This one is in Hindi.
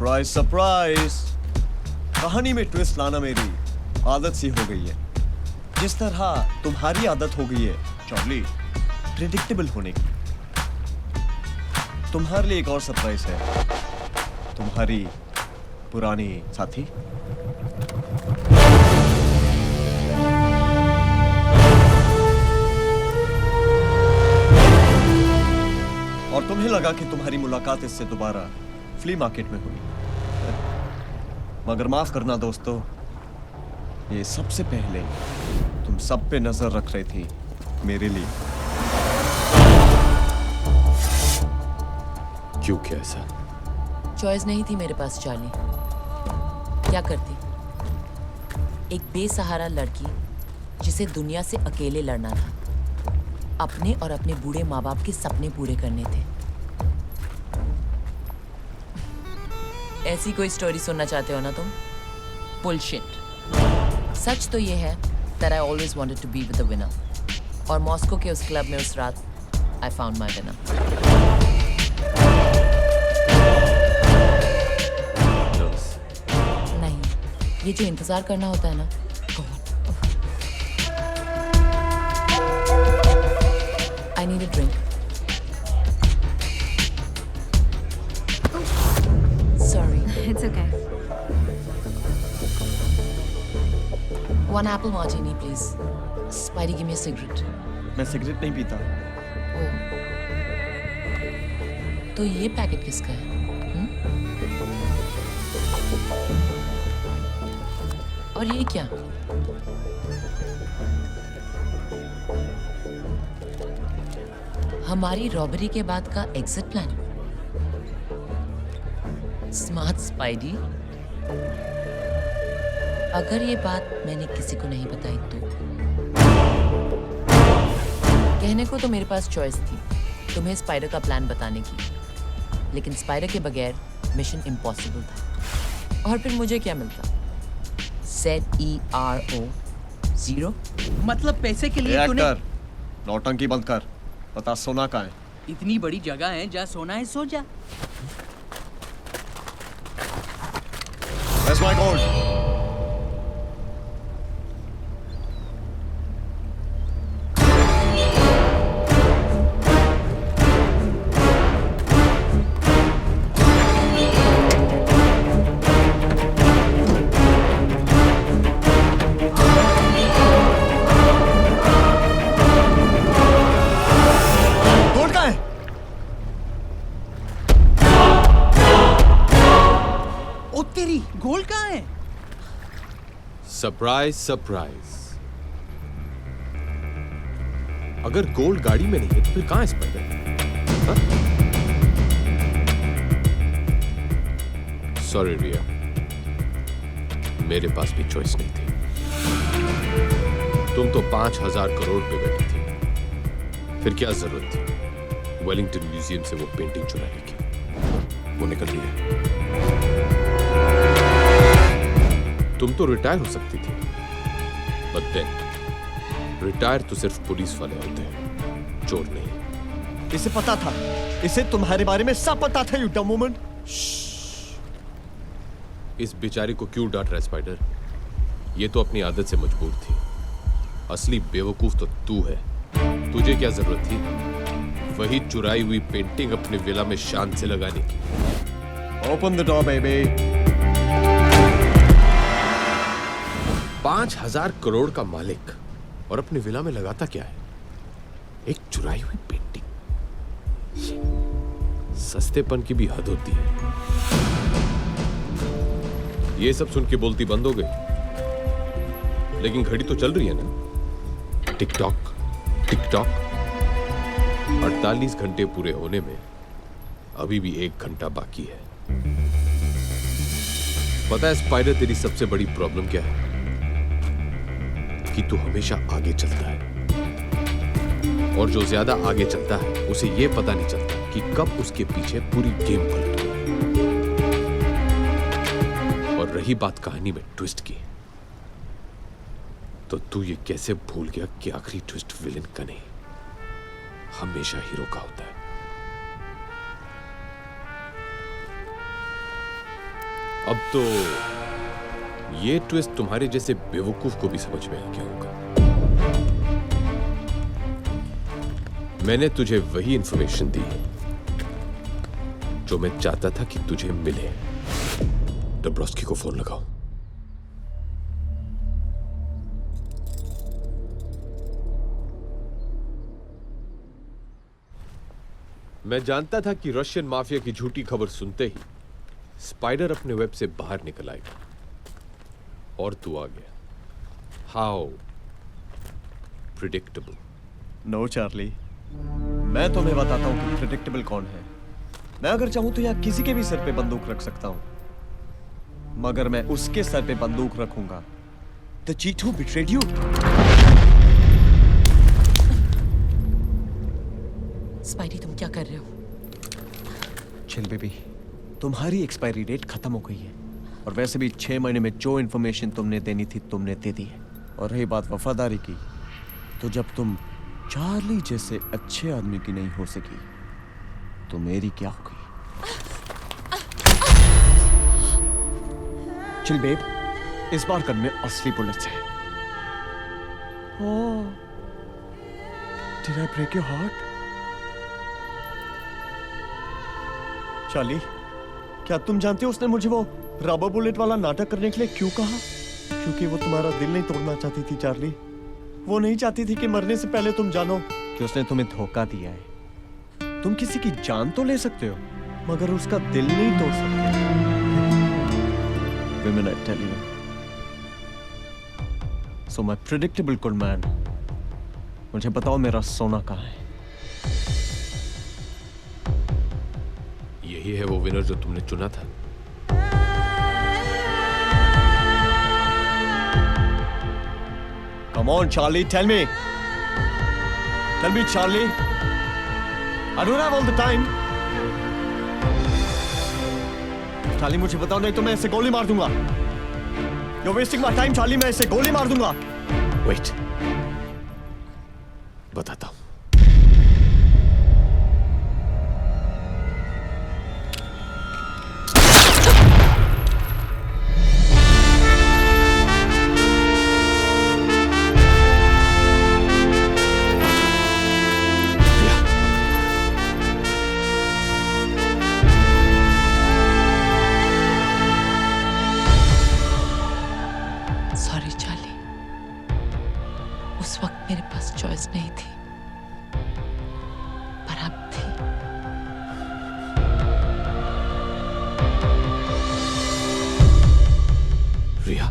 Surprise surprise. कहानी में ट्विस्ट लाना मेरी आदत सी हो गई है, जिस तरह तुम्हारी आदत हो गई है चार्ली प्रेडिक्टेबल होने की। तुम्हारे लिए एक और सरप्राइज है, तुम्हारी पुरानी साथी। और तुम्हें लगा कि तुम्हारी मुलाकात इससे दोबारा फ्ली मार्केट में हुई, मगर माफ करना दोस्तों, ये सबसे पहले तुम सब पे नजर रख रही थी मेरे लिए। क्यों, क्या ऐसा? चॉइस नहीं थी मेरे पास चार्ली। क्या करती? एक बेसहारा लड़की जिसे दुनिया से अकेले लड़ना था, अपने और अपने बूढ़े माँ बाप के सपने पूरे करने थे। ऐसी कोई स्टोरी सुनना चाहते हो ना तुम? बुलशिट। सच तो ये है that I always wanted to be with the winner. और मॉस्को के उस क्लब में उस रात I found my winner. नहीं, ये जो इंतजार करना होता है ना, I need a drink. Sorry. It's okay. One apple martini, please. Spidey, give me a cigarette. मैं सिगरेट नहीं पीता। ओह, तो ये पैकेट किसका है? और ये क्या? हमारी रॉबरी के बाद का एग्जिट प्लान। Smart spidey. अगर ये बात मैंने किसी को नहीं बताई तो कहने को तो मेरे पास चॉइस थी तुम्हें स्पाइडर का प्लान बताने की, लेकिन स्पाइडर के बगैर मिशन इम्पॉसिबल था। और फिर मुझे क्या मिलता? ZERO 0। मतलब पैसे के लिए तूने एक्टर, नौटंकी बंद कर। बता सोना कहाँ है? इतनी बड़ी जगह है, जहाँ सोना है सो जा। Where's my gold? गोल्ड कहाँ है? Surprise surprise. अगर गोल्ड गाड़ी में नहीं है तो फिर कहां है स्पाइडर? सॉरी रिया, मेरे पास भी चॉइस नहीं थी। तुम तो 5,000 करोड़ पे बैठी थी, फिर क्या जरूरत थी वेलिंगटन म्यूजियम से वो पेंटिंग चुराने की? वो निकल रही है। तुम तो रिटायर हो सकती थी, बट देन रिटायर तो सिर्फ पुलिस वाले होते हैं, चोर नहीं। इसे पता था, इसे तुम्हारे बारे में सब पता था, यू डम वुमन। इस बेचारी को क्यों डांट रहा है स्पाइडर? ये तो अपनी आदत से मजबूर थी। असली बेवकूफ तो तू है। तुझे क्या जरूरत थी वही चुराई हुई पेंटिंग अपने विला में शान से लगाने की? Open the door baby. 5,000 crore का मालिक और अपने विला में लगाता क्या है? एक चुराई हुई पेंटिंग। सस्तेपन की भी हद होती है। ये सब सुन के बोलती बंद हो गई, लेकिन घड़ी तो चल रही है ना। Tick tock tick tock. 48 घंटे पूरे होने में अभी भी 1 घंटा बाकी है। पता है स्पाइडर, तेरी सबसे बड़ी प्रॉब्लम क्या है? कि तू हमेशा आगे चलता है, और जो ज्यादा आगे चलता है उसे यह पता नहीं चलता कि कब उसके पीछे पूरी गेम पलट गई। और रही बात कहानी में ट्विस्ट की, तो तू ये कैसे भूल गया कि आखिरी ट्विस्ट विलेन का नहीं, हमेशा हीरो का होता है। अब तो ये ट्विस्ट तुम्हारे जैसे बेवकूफ को भी समझ में आ गया होगा। मैंने तुझे वही इंफॉर्मेशन दी जो मैं चाहता था कि तुझे मिले। डब्रोस्की को फोन लगाओ। मैं जानता था कि रशियन माफिया की झूठी खबर सुनते ही स्पाइडर अपने वेब से बाहर निकल आएगा, और तू आ गया। How predictable. नो चार्ली, मैं तुम्हें बताता हूं कि प्रिडिक्टेबल कौन है। मैं अगर चाहूं तो यहां किसी के भी सर पे बंदूक रख सकता हूं, मगर मैं उसके सर पे बंदूक रखूंगा the cheat who betrayed you. Spidey, तुम क्या कर रहे हो? चिल बेबी, तुम्हारी एक्सपायरी डेट खत्म हो गई है, और वैसे भी 6 महीने में जो इन्फॉर्मेशन तुमने देनी थी तुमने दे दी है। और रही बात वफादारी की, तो जब तुम चार्ली जैसे अच्छे आदमी की नहीं हो सकी तो मेरी क्या होगी? चिल बेब, इस बार गन में असली बुलेट्स है। Oh, did I break your heart? Charlie, क्या तुम जानते हो उसने मुझे वो रबर बुलेट वाला नाटक करने के लिए क्यों कहा? क्योंकि वो तुम्हारा दिल नहीं तोड़ना चाहती थी चार्ली। वो नहीं चाहती थी कि मरने से पहले तुम जानो कि उसने तुम्हें धोखा दिया है। तुम किसी की जान तो ले सकते हो, मगर उसका दिल नहीं तोड़ सकते। Women, I tell you. So my predictable good man, मुझे बताओ मेरा सोना कहाँ है? यही है वो विनर जो तुमने चुना था। Come on, Charlie, tell me. Tell me, Charlie. I don't have all the time. Charlie, मुझे बताओ, नहीं तो मैं इसे गोली मार दूंगा। You're wasting my time, Charlie. मैं इसे गोली मार दूंगा। Wait. बताता हूं। सॉरी चार्ली, उस वक्त मेरे पास चॉइस नहीं थी, पर अब थी। रिया।